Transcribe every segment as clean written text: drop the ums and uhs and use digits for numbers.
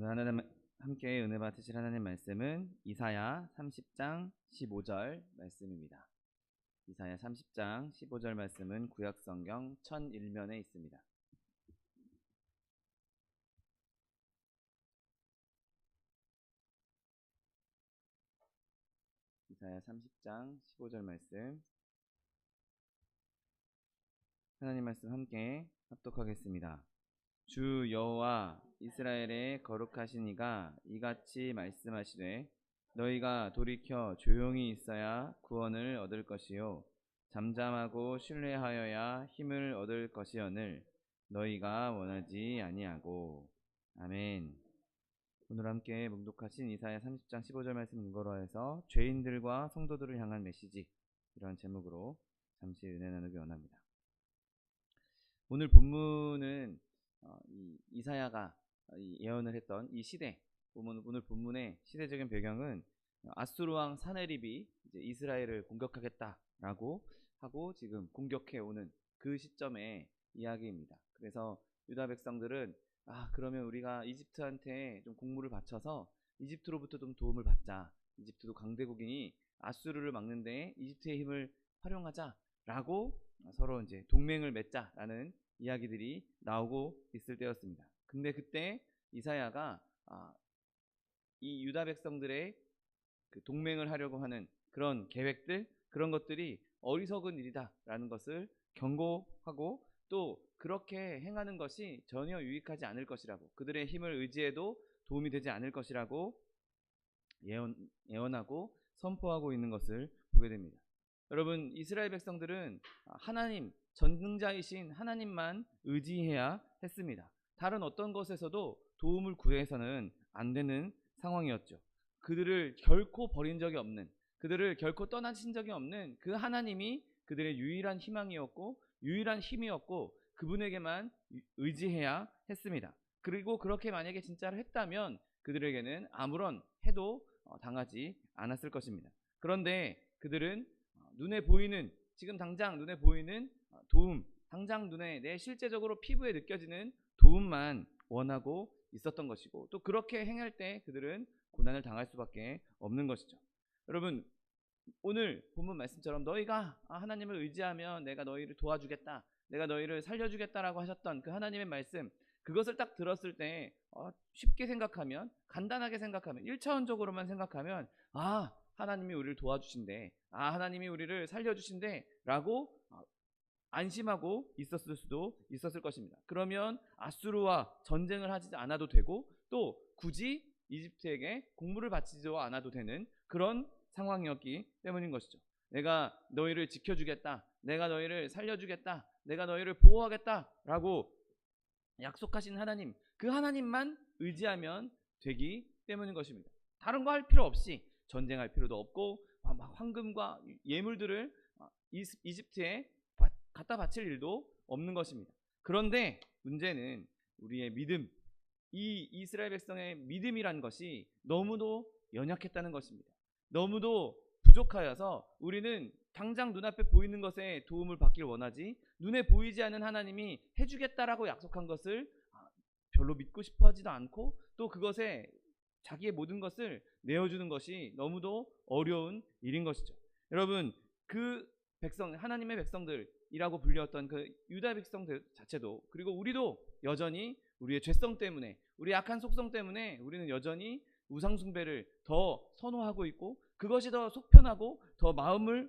오늘 하나님 함께 은혜 받으실 하나님 말씀은 이사야 30장 15절 말씀입니다. 이사야 30장 15절 말씀은 구약성경 1001면에 있습니다. 이사야 30장 15절 말씀, 하나님 말씀 함께 합독하겠습니다. 주 여호와 이스라엘의 거룩하신 이가 이같이 말씀하시되 너희가 돌이켜 조용히 있어야 구원을 얻을 것이요 잠잠하고 신뢰하여야 힘을 얻을 것이오늘 너희가 원하지 아니하고. 아멘. 오늘 함께 묵독하신 이사야 30장 15절 말씀 근거로 해서 죄인들과 성도들을 향한 메시지, 이러한 제목으로 잠시 은혜 나누기 원합니다. 오늘 본문은 이사야가 예언을 했던 이 시대, 오늘 본문의 시대적인 배경은 아수르 왕 사네립이 이제 이스라엘을 공격하겠다라고 하고 지금 공격해 오는 그 시점의 이야기입니다. 그래서 유다 백성들은 그러면 우리가 이집트한테 좀 공물을 바쳐서 이집트로부터 좀 도움을 받자. 이집트도 강대국이니 아수르를 막는데 이집트의 힘을 활용하자라고 서로 이제 동맹을 맺자라는 이야기들이 나오고 있을 때였습니다. 근데 그때 이사야가 이 유다 백성들의 그 동맹을 하려고 하는 그런 계획들, 그런 것들이 어리석은 일이다라는 것을 경고하고, 또 그렇게 행하는 것이 전혀 유익하지 않을 것이라고, 그들의 힘을 의지해도 도움이 되지 않을 것이라고 예언하고 선포하고 있는 것을 보게 됩니다. 여러분, 이스라엘 백성들은 하나님, 전능자이신 하나님만 의지해야 했습니다. 다른 어떤 것에서도 도움을 구해서는 안 되는 상황이었죠. 그들을 결코 버린 적이 없는, 그들을 결코 떠나신 적이 없는 그 하나님이 그들의 유일한 희망이었고 유일한 힘이었고 그분에게만 의지해야 했습니다. 그리고 그렇게 만약에 진짜로 했다면 그들에게는 아무런 해도 당하지 않았을 것입니다. 그런데 그들은 눈에 보이는, 지금 당장 눈에 보이는 도움, 당장 눈에 내 실제적으로 피부에 느껴지는 도움만 원하고 있었던 것이고, 또 그렇게 행할 때 그들은 고난을 당할 수밖에 없는 것이죠. 여러분, 오늘 본문 말씀처럼 너희가 하나님을 의지하면 내가 너희를 도와주겠다, 내가 너희를 살려주겠다라고 하셨던 그 하나님의 말씀, 그것을 딱 들었을 때 쉽게 생각하면, 간단하게 생각하면, 1차원적으로만 생각하면 하나님이 우리를 도와주신대, 하나님이 우리를 살려주신대 라고 안심하고 있었을 수도 있었을 것입니다. 그러면 아수르와 전쟁을 하지 않아도 되고, 또 굳이 이집트에게 공물을 바치지도 않아도 되는 그런 상황이었기 때문인 것이죠. 내가 너희를 지켜주겠다, 내가 너희를 살려주겠다, 내가 너희를 보호하겠다 라고 약속하신 하나님, 그 하나님만 의지하면 되기 때문인 것입니다. 다른 거 할 필요 없이, 전쟁할 필요도 없고 황금과 예물들을 이집트에 갖다 바칠 일도 없는 것입니다. 그런데 문제는 우리의 믿음, 이 이스라엘 백성의 믿음이란 것이 너무도 연약했다는 것입니다. 너무도 부족하여서 우리는 당장 눈앞에 보이는 것에 도움을 받길 원하지, 눈에 보이지 않는 하나님이 해주겠다라고 약속한 것을 별로 믿고 싶어 하지도 않고, 또 그것에 자기의 모든 것을 내어주는 것이 너무도 어려운 일인 것이죠. 여러분, 그 백성, 하나님의 백성들이라고 불렸던 그 유다 백성들 자체도, 그리고 우리도 여전히 우리의 죄성 때문에, 우리 약한 속성 때문에 우리는 여전히 우상숭배를 더 선호하고 있고, 그것이 더 속편하고 더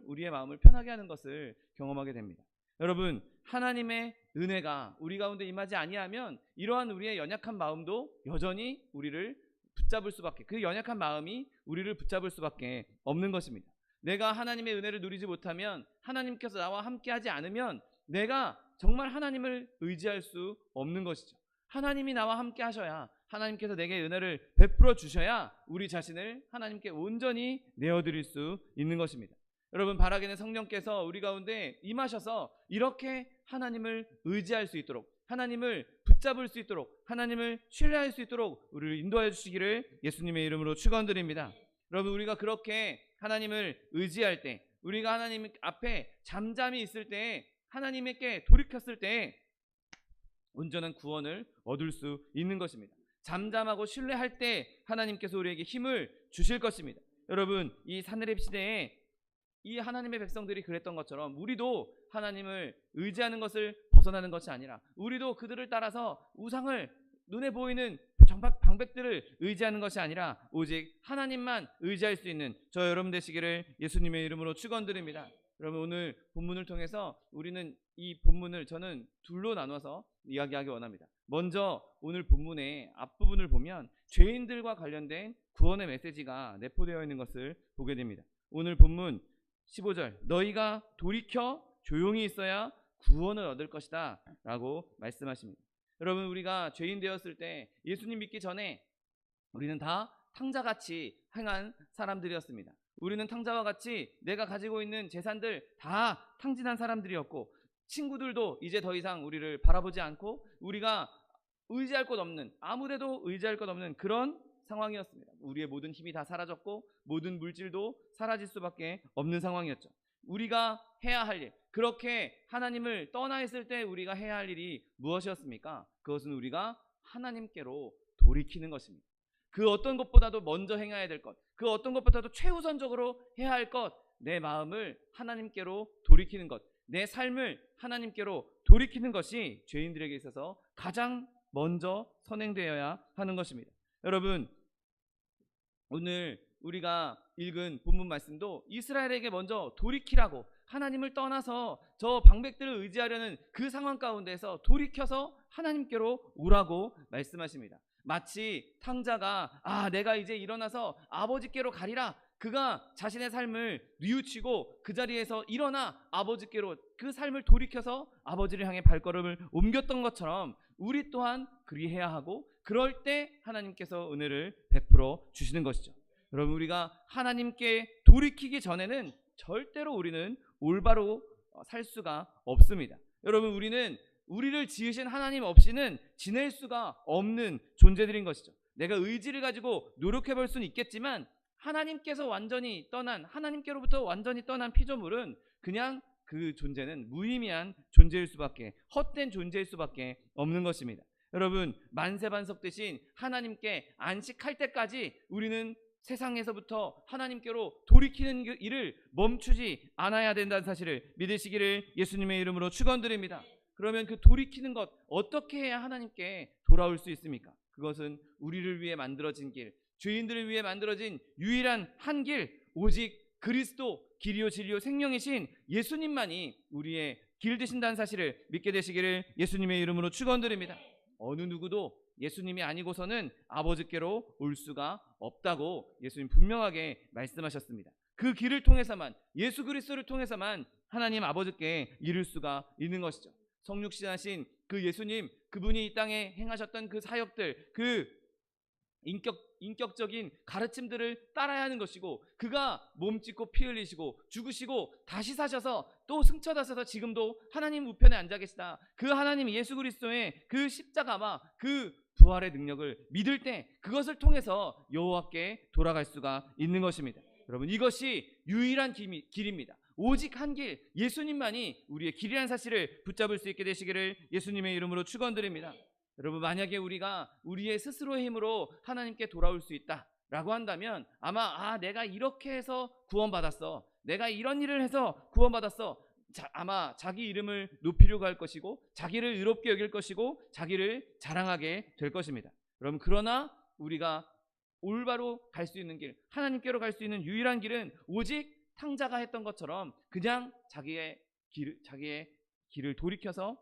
우리의 마음을 편하게 하는 것을 경험하게 됩니다. 여러분, 하나님의 은혜가 우리 가운데 임하지 아니하면 이러한 우리의 연약한 마음도 여전히 우리를 붙잡을 수밖에, 그 연약한 마음이 우리를 붙잡을 수밖에 없는 것입니다. 내가 하나님의 은혜를 누리지 못하면, 하나님께서 나와 함께하지 않으면 내가 정말 하나님을 의지할 수 없는 것이죠. 하나님이 나와 함께 하셔야, 하나님께서 내게 은혜를 베풀어 주셔야 우리 자신을 하나님께 온전히 내어드릴 수 있는 것입니다. 여러분, 바라기는 성령께서 우리 가운데 임하셔서 이렇게 하나님을 의지할 수 있도록, 하나님을 붙잡을 수 있도록, 하나님을 신뢰할 수 있도록 우리를 인도하여 주시기를 예수님의 이름으로 축원드립니다. 여러분, 우리가 그렇게 하나님을 의지할 때, 우리가 하나님 앞에 잠잠히 있을 때, 하나님께 돌이켰을 때 온전한 구원을 얻을 수 있는 것입니다. 잠잠하고 신뢰할 때 하나님께서 우리에게 힘을 주실 것입니다. 여러분, 이 산헤립 시대에 이 하나님의 백성들이 그랬던 것처럼 우리도 하나님을 의지하는 것을 벗어나는 것이 아니라 우리도 그들을 따라서 우상을, 눈에 보이는 방백들을 의지하는 것이 아니라 오직 하나님만 의지할 수 있는 저 여러분 되시기를 예수님의 이름으로 축원드립니다. 여러분, 오늘 본문을 통해서 우리는 이 본문을 저는 둘로 나눠서 이야기하기 원합니다. 먼저 오늘 본문의 앞부분을 보면 죄인들과 관련된 구원의 메시지가 내포되어 있는 것을 보게 됩니다. 오늘 본문 15절, 너희가 돌이켜 조용히 있어야 구원을 얻을 것이다 라고 말씀하십니다. 여러분, 우리가 죄인 되었을 때 예수님 믿기 전에 우리는 다 탕자같이 행한 사람들이었습니다. 우리는 탕자와 같이 내가 가지고 있는 재산들 다 탕진한 사람들이었고, 친구들도 이제 더 이상 우리를 바라보지 않고 우리가 의지할 것 없는, 아무데도 의지할 것 없는 그런 상황이었습니다. 우리의 모든 힘이 다 사라졌고 모든 물질도 사라질 수밖에 없는 상황이었죠. 우리가 해야 할 일, 그렇게 하나님을 떠나 있을 때 우리가 해야 할 일이 무엇이었습니까? 그것은 우리가 하나님께로 돌이키는 것입니다. 그 어떤 것보다도 먼저 행해야 될 것, 그 어떤 것보다도 최우선적으로 해야 할 것, 내 마음을 하나님께로 돌이키는 것, 내 삶을 하나님께로 돌이키는 것이 죄인들에게 있어서 가장 먼저 선행되어야 하는 것입니다. 여러분, 오늘 우리가 읽은 본문 말씀도 이스라엘에게 먼저 돌이키라고, 하나님을 떠나서 저 방백들을 의지하려는 그 상황 가운데서 돌이켜서 하나님께로 오라고 말씀하십니다. 마치 탕자가 내가 이제 일어나서 아버지께로 가리라, 그가 자신의 삶을 뉘우치고 그 자리에서 일어나 아버지께로 그 삶을 돌이켜서 아버지를 향해 발걸음을 옮겼던 것처럼 우리 또한 그리해야 하고, 그럴 때 하나님께서 은혜를 베풀어 주시는 것이죠. 여러분, 우리가 하나님께 돌이키기 전에는 절대로 우리는 올바로 살 수가 없습니다. 여러분, 우리는 우리를 지으신 하나님 없이는 지낼 수가 없는 존재들인 것이죠. 내가 의지를 가지고 노력해 볼 수는 있겠지만 하나님께서 완전히 떠난, 하나님께로부터 완전히 떠난 피조물은 그냥 그 존재는 무의미한 존재일 수밖에, 헛된 존재일 수밖에 없는 것입니다. 여러분, 만세반석 대신 하나님께 안식할 때까지 우리는 세상에서부터 하나님께로 돌이키는 일을 멈추지 않아야 된다는 사실을 믿으시기를 예수님의 이름으로 축원드립니다. 그러면 그 돌이키는 것, 어떻게 해야 하나님께 돌아올 수 있습니까? 그것은 우리를 위해 만들어진 길, 죄인들을 위해 만들어진 유일한 한 길, 오직 그리스도, 길이요 진리요 생명이신 예수님만이 우리의 길 되신다는 사실을 믿게 되시기를 예수님의 이름으로 축원드립니다. 어느 누구도 예수님이 아니고서는 아버지께로 올 수가 없다고 예수님 분명하게 말씀하셨습니다. 그 길을 통해서만, 예수 그리스도를 통해서만 하나님 아버지께 이룰 수가 있는 것이죠. 성육신하신 그 예수님, 그분이 이 땅에 행하셨던 그 사역들, 그 인격적인 가르침들을 따라야 하는 것이고, 그가 몸 찢고 피 흘리시고 죽으시고 다시 사셔서 또 승천하셔서 지금도 하나님 우편에 앉아 계시다, 그 하나님 예수 그리스도의 그 십자가와 그 부활의 능력을 믿을 때 그것을 통해서 여호와께 돌아갈 수가 있는 것입니다. 여러분, 이것이 유일한 길입니다. 오직 한 길, 예수님만이 우리의 길이라는 사실을 붙잡을 수 있게 되시기를 예수님의 이름으로 축원드립니다. 여러분, 만약에 우리가 우리의 스스로의 힘으로 하나님께 돌아올 수 있다라고 한다면 아마 내가 이렇게 해서 구원받았어, 내가 이런 일을 해서 구원받았어, 아마 자기 이름을 높이려고 할 것이고 자기를 의롭게 여길 것이고 자기를 자랑하게 될 것입니다. 여러분, 그러나 우리가 올바로 갈 수 있는 길, 하나님께로 갈 수 있는 유일한 길은 오직 탕자가 했던 것처럼 그냥 자기의 길을 돌이켜서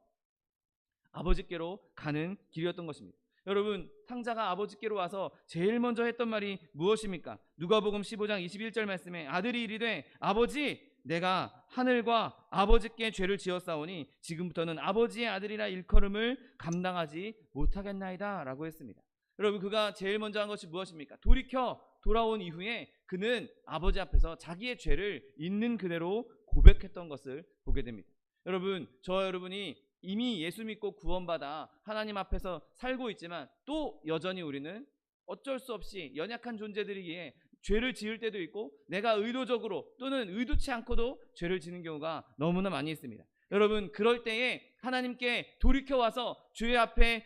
아버지께로 가는 길이었던 것입니다. 여러분, 탕자가 아버지께로 와서 제일 먼저 했던 말이 무엇입니까? 누가복음 15장 21절 말씀에 아들이 이르되 아버지, 내가 하늘과 아버지께 죄를 지었사오니 지금부터는 아버지의 아들이라 일컬음을 감당하지 못하겠나이다 라고 했습니다. 여러분, 그가 제일 먼저 한 것이 무엇입니까? 돌이켜 돌아온 이후에 그는 아버지 앞에서 자기의 죄를 있는 그대로 고백했던 것을 보게 됩니다. 여러분, 저와 여러분이 이미 예수 믿고 구원받아 하나님 앞에서 살고 있지만 또 여전히 우리는 어쩔 수 없이 연약한 존재들이기에 죄를 지을 때도 있고, 내가 의도적으로 또는 의도치 않고도 죄를 지는 경우가 너무나 많이 있습니다. 여러분, 그럴 때에 하나님께 돌이켜와서 죄 앞에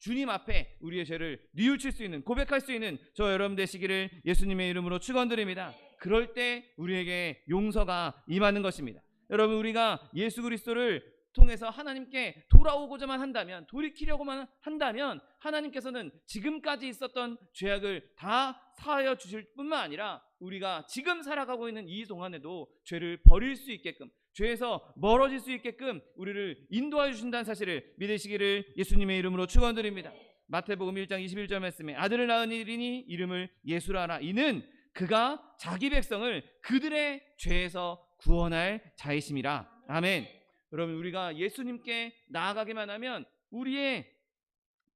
주님 앞에 우리의 죄를 뉘우칠 수 있는, 고백할 수 있는 저 여러분 되시기를 예수님의 이름으로 축원드립니다. 그럴 때 우리에게 용서가 임하는 것입니다. 여러분, 우리가 예수 그리스도를 통해서 하나님께 돌아오고자만 한다면, 돌이키려고만 한다면 하나님께서는 지금까지 있었던 죄악을 다 사하여 주실 뿐만 아니라 우리가 지금 살아가고 있는 이 동안에도 죄를 버릴 수 있게끔, 죄에서 멀어질 수 있게끔 우리를 인도하여 주신다는 사실을 믿으시기를 예수님의 이름으로 축원드립니다. 마태복음 1장 21절 말씀에 아들을 낳은 이리니 이름을 예수라 하라. 이는 그가 자기 백성을 그들의 죄에서 구원할 자이심이라. 아멘. 여러분, 우리가 예수님께 나아가기만 하면 우리의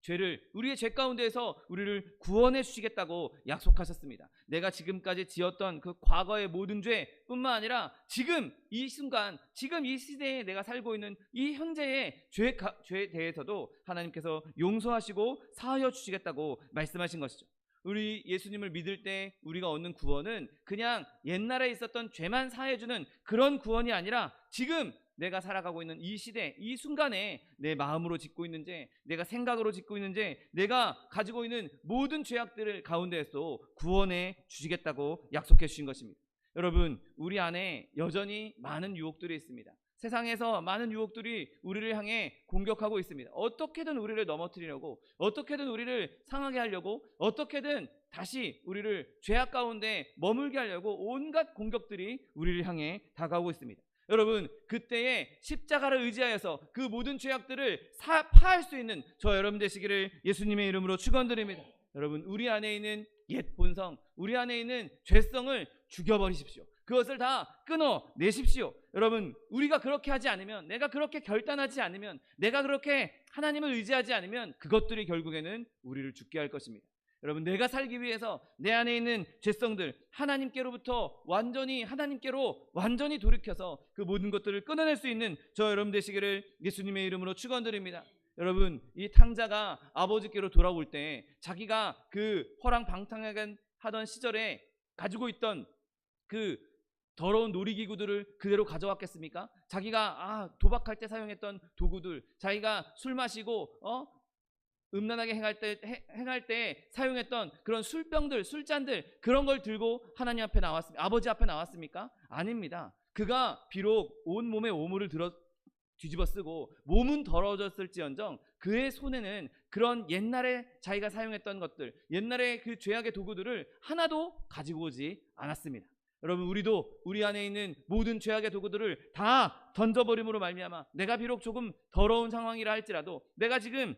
죄 가운데에서 우리를 구원해 주시겠다고 약속하셨습니다. 내가 지금까지 지었던 그 과거의 모든 죄뿐만 아니라 지금 이 순간, 지금 이 시대에 내가 살고 있는 이 현재의 죄에 대해서도 하나님께서 용서하시고 사하여 주시겠다고 말씀하신 것이죠. 우리 예수님을 믿을 때 우리가 얻는 구원은 그냥 옛날에 있었던 죄만 사해주는 그런 구원이 아니라 지금 내가 살아가고 있는 이 시대, 이 순간에 내 마음으로 짓고 있는 죄, 내가 생각으로 짓고 있는 죄, 내가 가지고 있는 모든 죄악들을 가운데에서 구원해 주시겠다고 약속해 주신 것입니다. 여러분, 우리 안에 여전히 많은 유혹들이 있습니다. 세상에서 많은 유혹들이 우리를 향해 공격하고 있습니다. 어떻게든 우리를 넘어뜨리려고, 어떻게든 우리를 상하게 하려고, 어떻게든 다시 우리를 죄악 가운데 머물게 하려고 온갖 공격들이 우리를 향해 다가오고 있습니다. 여러분, 그때에 십자가를 의지하여서 그 모든 죄악들을 파할 수 있는 저 여러분 되시기를 예수님의 이름으로 축원드립니다. 여러분, 우리 안에 있는 옛 본성, 우리 안에 있는 죄성을 죽여버리십시오. 그것을 다 끊어내십시오. 여러분, 우리가 그렇게 하지 않으면, 내가 그렇게 결단하지 않으면, 내가 그렇게 하나님을 의지하지 않으면 그것들이 결국에는 우리를 죽게 할 것입니다. 여러분, 내가 살기 위해서 내 안에 있는 죄성들 하나님께로부터 하나님께로 완전히 돌이켜서 그 모든 것들을 끊어낼 수 있는 저 여러분 되시기를 예수님의 이름으로 축원드립니다. 여러분, 이 탕자가 아버지께로 돌아올 때 자기가 그 허랑방탕하게 하던 시절에 가지고 있던 그 더러운 놀이기구들을 그대로 가져왔겠습니까? 자기가 도박할 때 사용했던 도구들, 자기가 술 마시고 음란하게 행할 때 사용했던 그런 술병들, 술잔들, 그런 걸 들고 하나님 앞에 아버지 앞에 나왔습니까? 아닙니다. 그가 비록 온 몸에 오물을 뒤집어 쓰고 몸은 더러워졌을지언정 그의 손에는 그런 옛날에 자기가 사용했던 것들, 옛날에 그 죄악의 도구들을 하나도 가지고 오지 않았습니다. 여러분, 우리도 우리 안에 있는 모든 죄악의 도구들을 다 던져버림으로 말미암아 내가 비록 조금 더러운 상황이라 할지라도, 내가 지금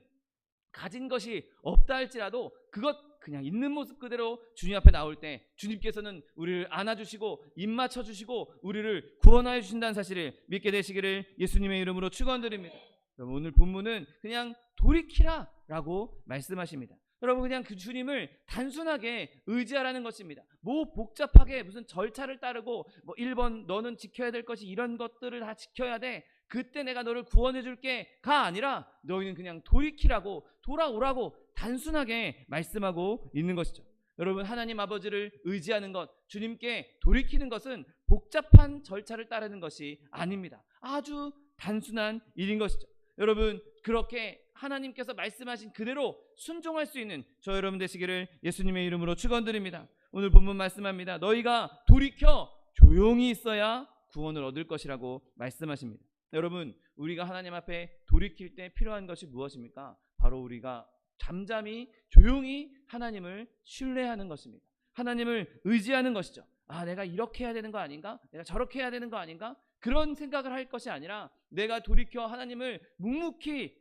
가진 것이 없다 할지라도 그것 그냥 있는 모습 그대로 주님 앞에 나올 때 주님께서는 우리를 안아주시고 입 맞춰주시고 우리를 구원하여 주신다는 사실을 믿게 되시기를 예수님의 이름으로 축원드립니다. 여러분, 오늘 본문은 그냥 돌이키라 라고 말씀하십니다. 여러분, 그냥 그 주님을 단순하게 의지하라는 것입니다. 뭐 복잡하게 무슨 절차를 따르고 1번 너는 지켜야 될 것이 이런 것들을 다 지켜야 돼, 그때 내가 너를 구원해 줄게가 아니라 너희는 그냥 돌이키라고, 돌아오라고 단순하게 말씀하고 있는 것이죠. 여러분, 하나님 아버지를 의지하는 것, 주님께 돌이키는 것은 복잡한 절차를 따르는 것이 아닙니다. 아주 단순한 일인 것이죠. 여러분, 그렇게 하나님께서 말씀하신 그대로 순종할 수 있는 저 여러분 되시기를 예수님의 이름으로 축원드립니다. 오늘 본문 말씀합니다. 너희가 돌이켜 조용히 있어야 구원을 얻을 것이라고 말씀하십니다. 여러분, 우리가 하나님 앞에 돌이킬 때 필요한 것이 무엇입니까? 바로 우리가 잠잠히 조용히 하나님을 신뢰하는 것입니다. 하나님을 의지하는 것이죠. 내가 이렇게 해야 되는 거 아닌가? 내가 저렇게 해야 되는 거 아닌가? 그런 생각을 할 것이 아니라 내가 돌이켜 하나님을 묵묵히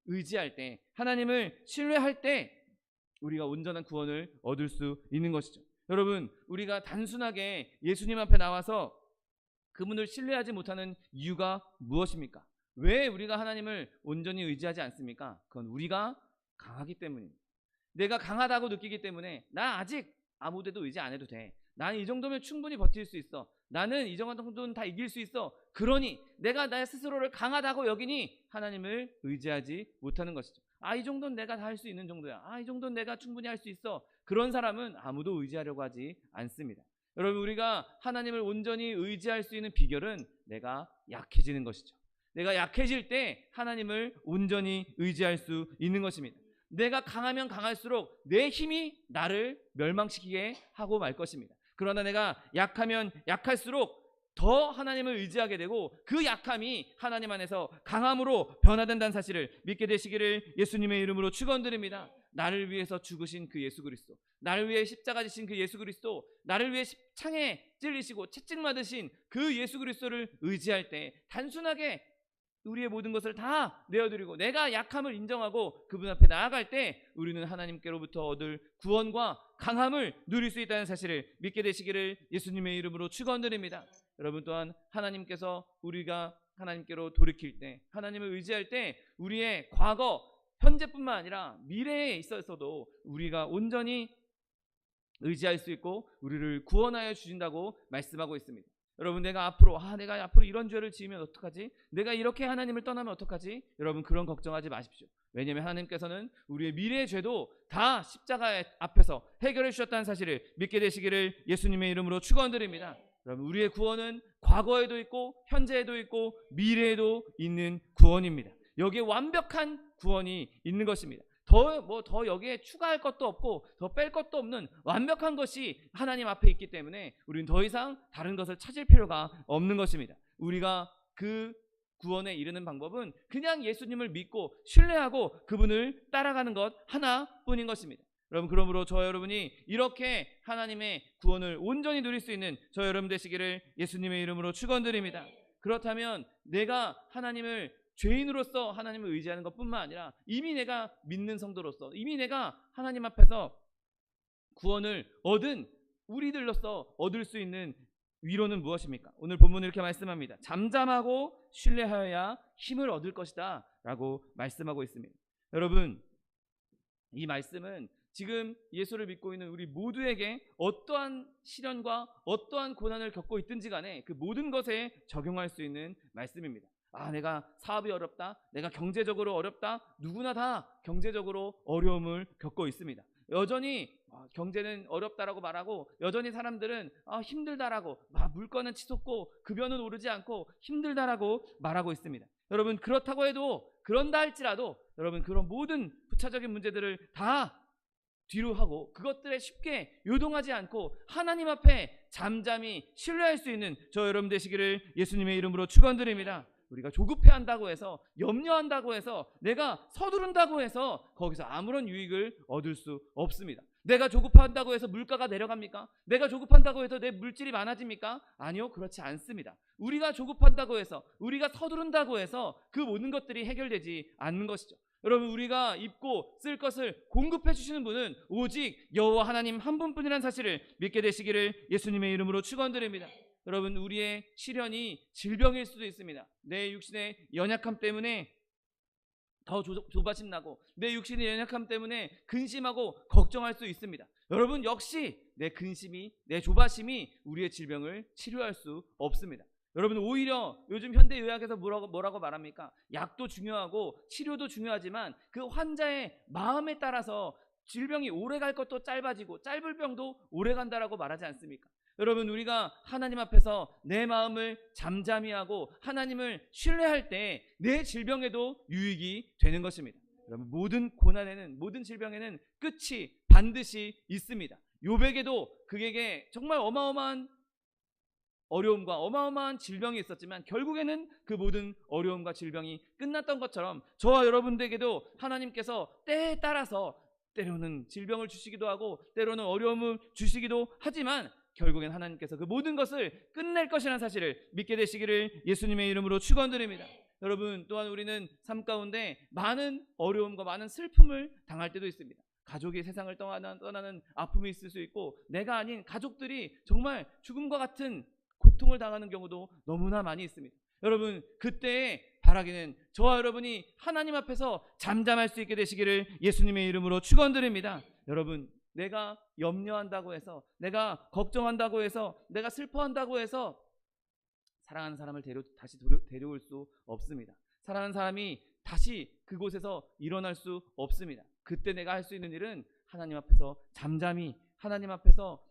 의지할 때, 하나님을 신뢰할 때 우리가 온전한 구원을 얻을 수 있는 것이죠. 여러분, 우리가 단순하게 예수님 앞에 나와서 그분을 신뢰하지 못하는 이유가 무엇입니까? 왜 우리가 하나님을 온전히 의지하지 않습니까? 그건 우리가 강하기 때문입니다. 내가 강하다고 느끼기 때문에 나 아직 아무데도 의지 안 해도 돼, 나는 이 정도면 충분히 버틸 수 있어, 나는 이 정도는 다 이길 수 있어, 그러니 내가 나 스스로를 강하다고 여기니 하나님을 의지하지 못하는 것이죠. 이 정도는 내가 다 할 수 있는 정도야, 이 정도는 내가 충분히 할 수 있어, 그런 사람은 아무도 의지하려고 하지 않습니다. 여러분, 우리가 하나님을 온전히 의지할 수 있는 비결은 내가 약해지는 것이죠. 내가 약해질 때 하나님을 온전히 의지할 수 있는 것입니다. 내가 강하면 강할수록 내 힘이 나를 멸망시키게 하고 말 것입니다. 그러나 내가 약하면 약할수록 더 하나님을 의지하게 되고 그 약함이 하나님 안에서 강함으로 변화된다는 사실을 믿게 되시기를 예수님의 이름으로 축원드립니다. 나를 위해서 죽으신 그 예수 그리스도, 나를 위해 십자가 지신 그 예수 그리스도, 나를 위해 창에 찔리시고 채찍 맞으신 그 예수 그리스도를 의지할 때 단순하게 우리의 모든 것을 다 내어드리고 내가 약함을 인정하고 그분 앞에 나아갈 때 우리는 하나님께로부터 얻을 구원과 강함을 누릴 수 있다는 사실을 믿게 되시기를 예수님의 이름으로 축원드립니다. 여러분 또한 하나님께서 우리가 하나님께로 돌이킬 때, 하나님을 의지할 때 우리의 과거, 현재뿐만 아니라 미래에 있어서도 우리가 온전히 의지할 수 있고 우리를 구원하여 주신다고 말씀하고 있습니다. 여러분 내가 앞으로 이런 죄를 지으면 어떡하지? 내가 이렇게 하나님을 떠나면 어떡하지? 여러분 그런 걱정하지 마십시오. 왜냐하면 하나님께서는 우리의 미래의 죄도 다 십자가 앞에서 해결해 주셨다는 사실을 믿게 되시기를 예수님의 이름으로 축원드립니다. 여러분 우리의 구원은 과거에도 있고 현재에도 있고 미래에도 있는 구원입니다. 여기에 완벽한 구원이 있는 것입니다. 더 여기에 추가할 것도 없고 더 뺄 것도 없는 완벽한 것이 하나님 앞에 있기 때문에 우리는 더 이상 다른 것을 찾을 필요가 없는 것입니다. 우리가 그 구원에 이르는 방법은 그냥 예수님을 믿고 신뢰하고 그분을 따라가는 것 하나뿐인 것입니다. 여러분 그러므로 저 여러분이 이렇게 하나님의 구원을 온전히 누릴 수 있는 저 여러분 되시기를 예수님의 이름으로 축원드립니다. 그렇다면 내가 하나님을 죄인으로서 하나님을 의지하는 것뿐만 아니라 이미 내가 믿는 성도로서 이미 내가 하나님 앞에서 구원을 얻은 우리들로서 얻을 수 있는 위로는 무엇입니까? 오늘 본문은 이렇게 말씀합니다. 잠잠하고 신뢰하여야 힘을 얻을 것이다 라고 말씀하고 있습니다. 여러분 이 말씀은 지금 예수를 믿고 있는 우리 모두에게 어떠한 시련과 어떠한 고난을 겪고 있든지 간에 그 모든 것에 적용할 수 있는 말씀입니다. 내가 사업이 어렵다, 내가 경제적으로 어렵다, 누구나 다 경제적으로 어려움을 겪고 있습니다. 여전히 경제는 어렵다라고 말하고 여전히 사람들은 힘들다라고 물건은 치솟고 급여는 오르지 않고 힘들다라고 말하고 있습니다. 여러분 그렇다고 해도 그런다 할지라도 여러분 그런 모든 부차적인 문제들을 다 뒤로 하고 그것들에 쉽게 요동하지 않고 하나님 앞에 잠잠히 신뢰할 수 있는 저 여러분 되시기를 예수님의 이름으로 축원드립니다. 우리가 조급해한다고 해서 염려한다고 해서 내가 서두른다고 해서 거기서 아무런 유익을 얻을 수 없습니다. 내가 조급한다고 해서 물가가 내려갑니까? 내가 조급한다고 해서 내 물질이 많아집니까? 아니요, 그렇지 않습니다. 우리가 조급한다고 해서 우리가 서두른다고 해서 그 모든 것들이 해결되지 않는 것이죠. 여러분 우리가 입고 쓸 것을 공급해 주시는 분은 오직 여호와 하나님 한 분뿐이라는 사실을 믿게 되시기를 예수님의 이름으로 축원드립니다. 여러분 우리의 시련이 질병일 수도 있습니다. 내 육신의 연약함 때문에 더 조바심 나고 내 육신의 연약함 때문에 근심하고 걱정할 수 있습니다. 여러분 역시 내 근심이 내 조바심이 우리의 질병을 치료할 수 없습니다. 여러분 오히려 요즘 현대의학에서 뭐라고 말합니까? 약도 중요하고 치료도 중요하지만 그 환자의 마음에 따라서 질병이 오래갈 것도 짧아지고 짧을 병도 오래간다라고 말하지 않습니까? 여러분 우리가 하나님 앞에서 내 마음을 잠잠히 하고 하나님을 신뢰할 때 내 질병에도 유익이 되는 것입니다. 여러분 모든 고난에는 모든 질병에는 끝이 반드시 있습니다. 욥에게도 그에게 정말 어마어마한 어려움과 어마어마한 질병이 있었지만 결국에는 그 모든 어려움과 질병이 끝났던 것처럼 저와 여러분들에게도 하나님께서 때에 따라서 때로는 질병을 주시기도 하고 때로는 어려움을 주시기도 하지만 결국엔 하나님께서 그 모든 것을 끝낼 것이라는 사실을 믿게 되시기를 예수님의 이름으로 축원드립니다. 여러분 또한 우리는 삶 가운데 많은 어려움과 많은 슬픔을 당할 때도 있습니다. 가족이 세상을 떠나는 아픔이 있을 수 있고 내가 아닌 가족들이 정말 죽음과 같은 고통을 당하는 경우도 너무나 많이 있습니다. 여러분 그때에 바라기는 저와 여러분이 하나님 앞에서 잠잠할 수 있게 되시기를 예수님의 이름으로 축원드립니다. 여러분 내가 염려한다고 해서 내가 걱정한다고 해서 내가 슬퍼한다고 해서 사랑하는 사람을 다시 데려올 수 없습니다. 사랑하는 사람이 다시 그곳에서 일어날 수 없습니다. 그때 내가 할 수 있는 일은 하나님 앞에서 잠잠히 하나님 앞에서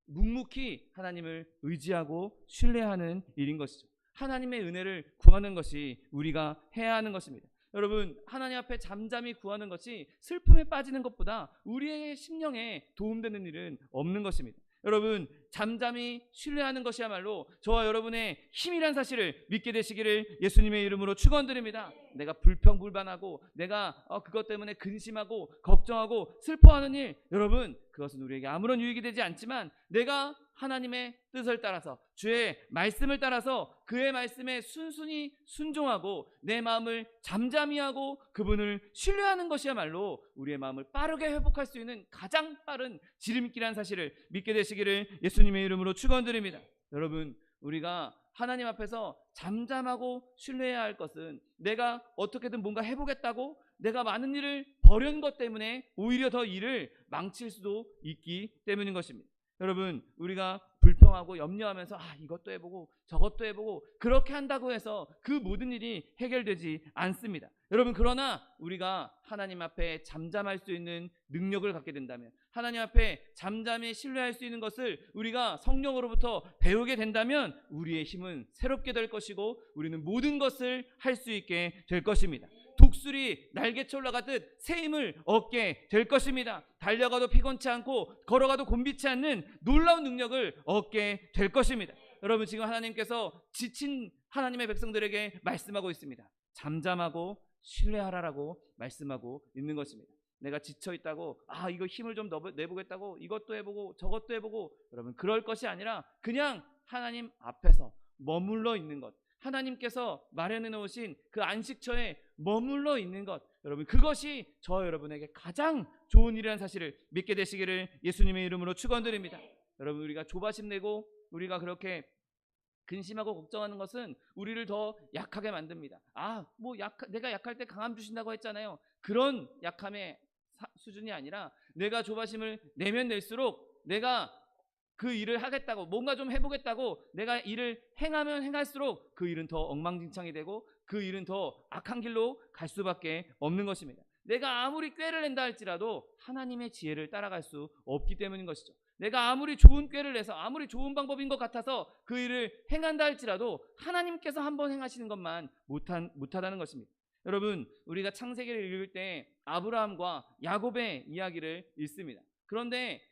묵묵히 하나님을 의지하고 신뢰하는 일인 것이죠. 하나님의 은혜를 구하는 것이 우리가 해야 하는 것입니다. 여러분, 하나님 앞에 잠잠히 구하는 것이 슬픔에 빠지는 것보다 우리의 심령에 도움되는 일은 없는 것입니다. 여러분, 잠잠히 신뢰하는 것이야말로 저와 여러분의 힘이란 사실을 믿게 되시기를 예수님의 이름으로 축원드립니다. 내가 불평불만하고 내가 그것 때문에 근심하고 걱정하고 슬퍼하는 일, 여러분, 그것은 우리에게 아무런 유익이 되지 않지만 내가 하나님의 뜻을 따라서 주의 말씀을 따라서 그의 말씀에 순순히 순종하고 내 마음을 잠잠히 하고 그분을 신뢰하는 것이야말로 우리의 마음을 빠르게 회복할 수 있는 가장 빠른 지름길이라는 사실을 믿게 되시기를 예수님의 이름으로 축원드립니다. 여러분, 우리가 하나님 앞에서 잠잠하고 신뢰해야 할 것은 내가 어떻게든 뭔가 해보겠다고 내가 많은 일을 버린 것 때문에 오히려 더 일을 망칠 수도 있기 때문인 것입니다. 여러분, 우리가 불평하고 염려하면서 이것도 해보고 저것도 해보고 그렇게 한다고 해서 그 모든 일이 해결되지 않습니다. 여러분, 그러나 우리가 하나님 앞에 잠잠할 수 있는 능력을 갖게 된다면, 하나님 앞에 잠잠히 신뢰할 수 있는 것을 우리가 성령으로부터 배우게 된다면 우리의 힘은 새롭게 될 것이고 우리는 모든 것을 할 수 있게 될 것입니다. 독수리 날개쳐 올라가듯 새 힘을 얻게 될 것입니다. 달려가도 피곤치 않고 걸어가도 곤비치 않는 놀라운 능력을 얻게 될 것입니다. 여러분, 지금 하나님께서 지친 하나님의 백성들에게 말씀하고 있습니다. 잠잠하고 신뢰하라라고 말씀하고 있는 것입니다. 내가 지쳐 있다고 이거 힘을 좀 내보겠다고 이것도 해보고 저것도 해보고, 여러분, 그럴 것이 아니라 그냥 하나님 앞에서 머물러 있는 것, 하나님께서 마련해 놓으신 그 안식처에 머물러 있는 것, 여러분, 그것이 저와 여러분에게 가장 좋은 일이라는 사실을 믿게 되시기를 예수님의 이름으로 축원드립니다. 여러분, 우리가 조바심 내고 우리가 근심하고 걱정하는 것은 우리를 더 약하게 만듭니다. 내가 약할 때 강함 주신다고 했잖아요. 그런 약함의 수준이 아니라 내가 조바심을 내면 낼수록 내가 그 일을 하겠다고 뭔가 좀 해보겠다고 내가 일을 행하면 행할수록 그 일은 더 엉망진창이 되고 그 일은 더 악한 길로 갈 수밖에 없는 것입니다. 내가 아무리 꾀를 낸다 할지라도 하나님의 지혜를 따라갈 수 없기 때문인 것이죠. 내가 아무리 좋은 꾀를 내서 아무리 좋은 방법인 것 같아서 그 일을 행한다 할지라도 하나님께서 한번 행하시는 것만 못하다는 것입니다. 여러분, 우리가 창세기를 읽을 때 아브라함과 야곱의 이야기를 읽습니다. 그런데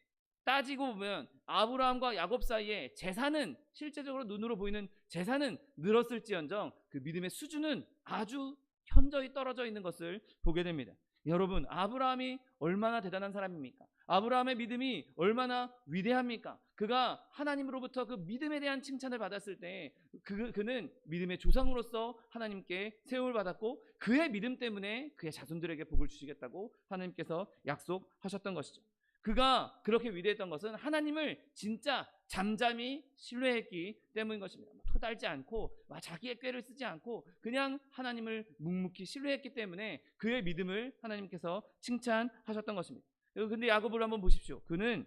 따지고 보면 아브라함과 야곱 사이에 재산은, 실제적으로 눈으로 보이는 재산은 늘었을지언정 그 믿음의 수준은 아주 현저히 떨어져 있는 것을 보게 됩니다. 여러분, 아브라함이 얼마나 대단한 사람입니까? 아브라함의 믿음이 얼마나 위대합니까? 그가 하나님으로부터 그 믿음에 대한 칭찬을 받았을 때 그는 믿음의 조상으로서 하나님께 세움을 받았고 그의 믿음 때문에 그의 자손들에게 복을 주시겠다고 하나님께서 약속하셨던 것이죠. 그가 그렇게 위대했던 것은 하나님을 진짜 잠잠히 신뢰했기 때문인 것입니다. 토달지 않고 자기의 꾀를 쓰지 않고 그냥 하나님을 묵묵히 신뢰했기 때문에 그의 믿음을 하나님께서 칭찬하셨던 것입니다. 근데 야곱을 한번 보십시오. 그는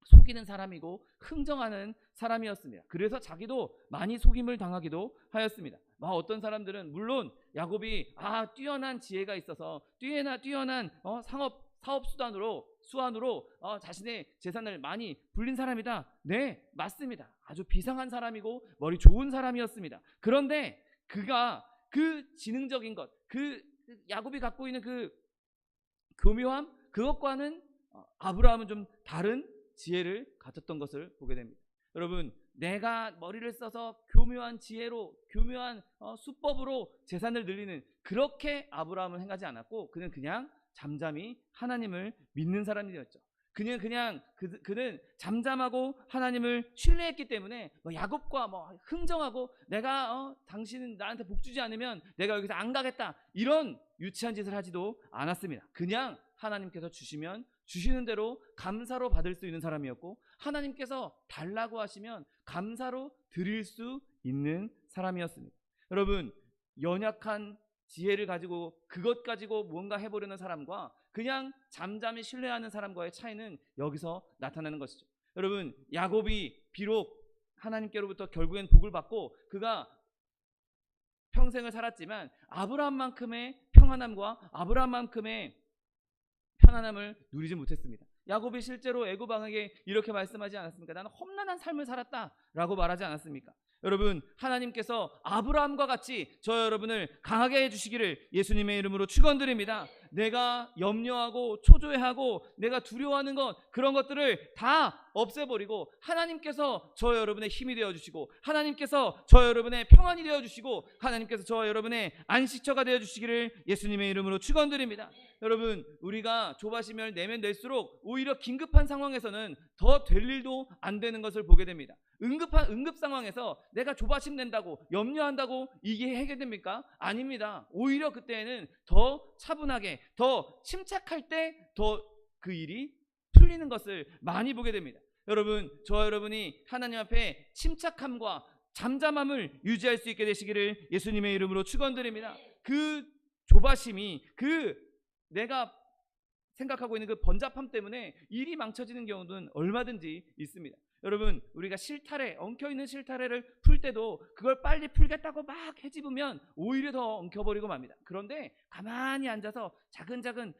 속이는 사람이고 흥정하는 사람이었습니다. 그래서 자기도 많이 속임을 당하기도 하였습니다. 어떤 사람들은 물론 야곱이 뛰어난 지혜가 있어서 뛰어난 사업 수완으로 자신의 재산을 많이 불린 사람이다. 네, 맞습니다. 아주 비상한 사람이고 머리 좋은 사람이었습니다. 그런데 그가 그 지능적인 것, 그 야곱이 갖고 있는 그 교묘함, 그것과는 아브라함은 좀 다른 지혜를 가졌던 것을 보게 됩니다. 여러분, 내가 머리를 써서 교묘한 지혜로, 교묘한 수법으로 재산을 늘리는, 그렇게 아브라함은 행하지 않았고 그는 그냥 잠잠히 하나님을 믿는 사람이었죠. 그는 잠잠하고 하나님을 신뢰했기 때문에 야곱과 흥정하고 내가 당신은 나한테 복 주지 않으면 내가 여기서 안 가겠다, 이런 유치한 짓을 하지도 않았습니다. 그냥 하나님께서 주시면 주시는 대로 감사로 받을 수 있는 사람이었고 하나님께서 달라고 하시면 감사로 드릴 수 있는 사람이었습니다. 여러분, 연약한 지혜를 가지고 그것 가지고 뭔가 해보려는 사람과 그냥 잠잠히 신뢰하는 사람과의 차이는 여기서 나타나는 것이죠. 여러분, 야곱이 비록 하나님께로부터 결국엔 복을 받고 그가 평생을 살았지만 아브라함만큼의 평안함과 아브라함만큼의 편안함을 누리지 못했습니다. 야곱이 실제로 애굽 왕에게 이렇게 말씀하지 않았습니까? 나는 험난한 삶을 살았다라고 말하지 않았습니까? 여러분, 하나님께서 아브라함과 같이 저 여러분을 강하게 해주시기를 예수님의 이름으로 축원드립니다. 내가 염려하고 초조해하고 내가 두려워하는 것, 그런 것들을 다 없애버리고 하나님께서 저 여러분의 힘이 되어주시고 하나님께서 저 여러분의 평안이 되어주시고 하나님께서 저 여러분의 안식처가 되어주시기를 예수님의 이름으로 축원드립니다. 여러분, 우리가 조바심을 내면 낼수록 오히려 긴급한 상황에서는 더 될 일도 안 되는 것을 보게 됩니다. 응급 상황에서 내가 조바심 낸다고 염려한다고 이게 해결됩니까? 아닙니다. 오히려 그때에는 더 차분하게 더 침착할 때 더 그 일이 풀리는 것을 많이 보게 됩니다. 여러분, 저 여러분이 하나님 앞에 침착함과 잠잠함을 유지할 수 있게 되시기를 예수님의 이름으로 축원드립니다. 그 조바심이 내가 생각하고 있는 그 번잡함 때문에 일이 망쳐지는 경우는 얼마든지 있습니다. 여러분, 우리가 실타래, 엉켜있는 실타래를 풀 때도 그걸 빨리 풀겠다고 막 헤집으면 오히려 더 엉켜버리고 맙니다. 그런데 가만히 앉아서 차근차근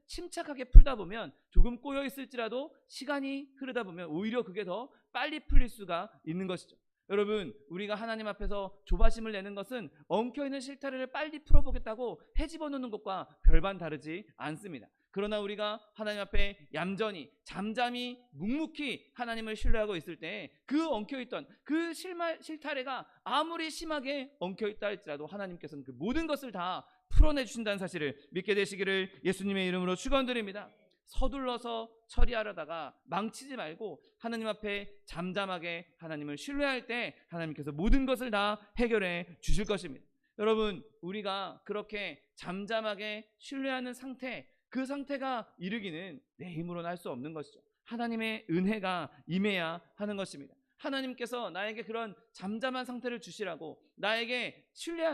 침착하게 풀다 보면 조금 꼬여있을지라도 시간이 흐르다 보면 오히려 그게 더 빨리 풀릴 수가 있는 것이죠. 여러분, 우리가 하나님 앞에서 조바심을 내는 것은 엉켜있는 실타래를 빨리 풀어보겠다고 헤집어 놓는 것과 별반 다르지 않습니다. 그러나 우리가 하나님 앞에 얌전히 잠잠히 묵묵히 하나님을 신뢰하고 있을 때 그 엉켜있던 그 실타래가 아무리 심하게 엉켜있다 할지라도 하나님께서는 그 모든 것을 다 풀어내 주신다는 사실을 믿게 되시기를 예수님의 이름으로 축원드립니다. 서둘러서 처리하려다가 망치지 말고 하나님 앞에 잠잠하게 하나님을 신뢰할 때 하나님께서 모든 것을 다 해결해 주실 것입니다. 여러분, 우리가 그렇게 잠잠하게 신뢰하는 상태, 그 상태가 이르기는 내 힘으로는 할 수 없는 것이죠. 하나님의 은혜가 임해야 하는 것입니다. 하나님께서 나에게 그런 잠잠한 상태를 주시라고, 나에게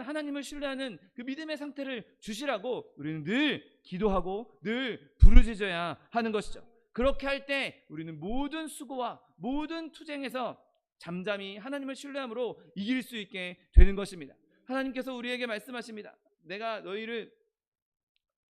하나님을 신뢰하는 그 믿음의 상태를 주시라고 우리는 늘 기도하고 늘 부르짖어야 하는 것이죠. 그렇게 할 때 우리는 모든 수고와 모든 투쟁에서 잠잠히 하나님을 신뢰함으로 이길 수 있게 되는 것입니다. 하나님께서 우리에게 말씀하십니다. 내가 너희를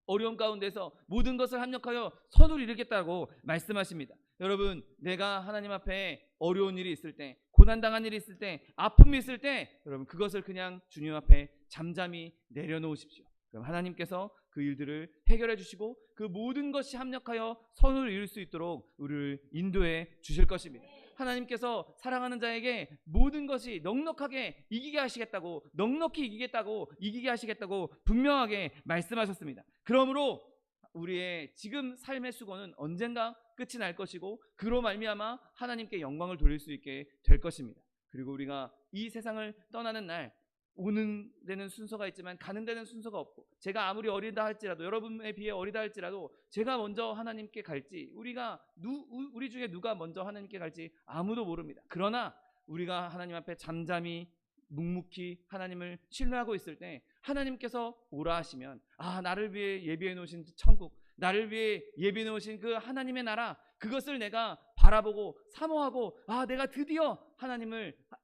어려움 가운데서 모든 것을 합력하여 선을 이루겠다고 말씀하십니다. 여러분, 내가 하나님 앞에 어려운 일이 있을 때, 고난당한 일이 있을 때, 아픔이 있을 때, 여러분 그것을 그냥 주님 앞에 잠잠히 내려놓으십시오. 그럼 하나님께서 그 일들을 해결해 주시고 그 모든 것이 합력하여 선을 이룰 수 있도록 우리를 인도해 주실 것입니다. 하나님께서 사랑하는 자에게 모든 것이 넉넉하게 이기게 하시겠다고, 넉넉히 이기게 하시겠다고 분명하게 말씀하셨습니다. 그러므로 우리의 지금 삶의 수고는 언젠가 끝이 날 것이고 그로 말미암아 하나님께 영광을 돌릴 수 있게 될 것입니다. 그리고 우리가 이 세상을 떠나는 날, 오는 데는 순서가 있지만 가는 데는 순서가 없고, 제가 아무리 어리다 할지라도, 여러분에 비해 어리다 할지라도 제가 먼저 하나님께 갈지, 우리 중에 누가 먼저 하나님께 갈지 아무도 모릅니다. 그러나 우리가 하나님 앞에 잠잠히 묵묵히 하나님을 신뢰하고 있을 때 하나님께서 오라 하시면, 나를 위해 예비해 놓으신 천국, 나를 위해 예비해 놓으신 그 하나님의 나라, 그것을 내가 바라보고 사모하고, 내가 드디어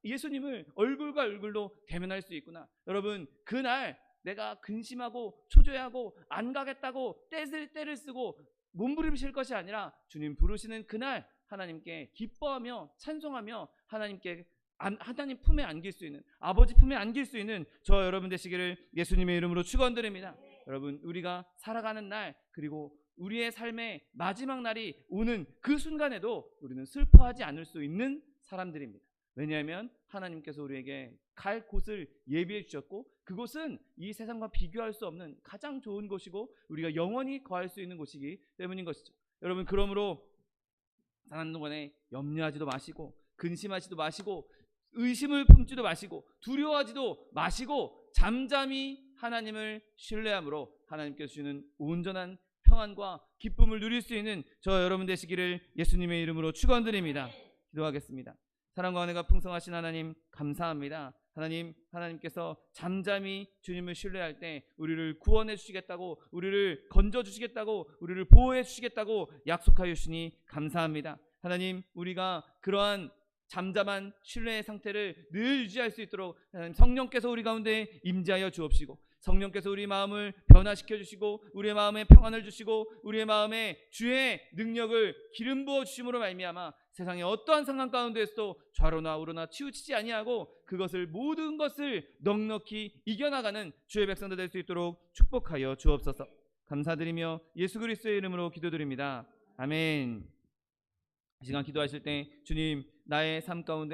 예수님을 얼굴과 얼굴로 대면할 수 있구나. 여러분, 그날 내가 근심하고 초조해하고 안 가겠다고 때를 쓰고 몸부림칠 것이 아니라 주님 부르시는 그날 하나님께 기뻐하며 찬송하며 하나님 품에 안길 수 있는, 아버지 품에 안길 수 있는 저 여러분 되시기를 예수님의 이름으로 축원드립니다. 여러분, 우리가 살아가는 날, 그리고 우리의 삶의 마지막 날이 오는 그 순간에도 우리는 슬퍼하지 않을 수 있는 사람들입니다. 왜냐하면 하나님께서 우리에게 갈 곳을 예비해 주셨고, 그곳은 이 세상과 비교할 수 없는 가장 좋은 곳이고 우리가 영원히 거할 수 있는 곳이기 때문인 것이죠. 여러분, 그러므로 사는 동안에 염려하지도 마시고 근심하지도 마시고 의심을 품지도 마시고 두려워하지도 마시고 잠잠히 하나님을 신뢰함으로 하나님께서 주시는 온전한 평안과 기쁨을 누릴 수 있는 저 여러분 되시기를 예수님의 이름으로 축원드립니다. 기도하겠습니다. 사랑과 은혜가 풍성하신 하나님, 감사합니다. 하나님께서 잠잠히 주님을 신뢰할 때 우리를 구원해 주시겠다고, 우리를 건져 주시겠다고, 우리를 보호해 주시겠다고 약속하여 주시니 감사합니다. 하나님, 우리가 그러한 잠잠한 신뢰의 상태를 늘 유지할 수 있도록 하나님 성령께서 우리 가운데 임재하여 주옵시고, 성령께서 우리 마음을 변화시켜 주시고 우리의 마음에 평안을 주시고 우리의 마음에 주의 능력을 기름 부어 주심으로 말미암아 세상의 어떠한 상황 가운데에서도 좌로나 우로나 치우치지 아니하고 그것을 모든 것을 넉넉히 이겨나가는 주의 백성들 될 수 있도록 축복하여 주옵소서. 감사드리며 예수 그리스도의 이름으로 기도드립니다. 아멘. 이 시간 기도하실 때 주님 나의 삶 가운데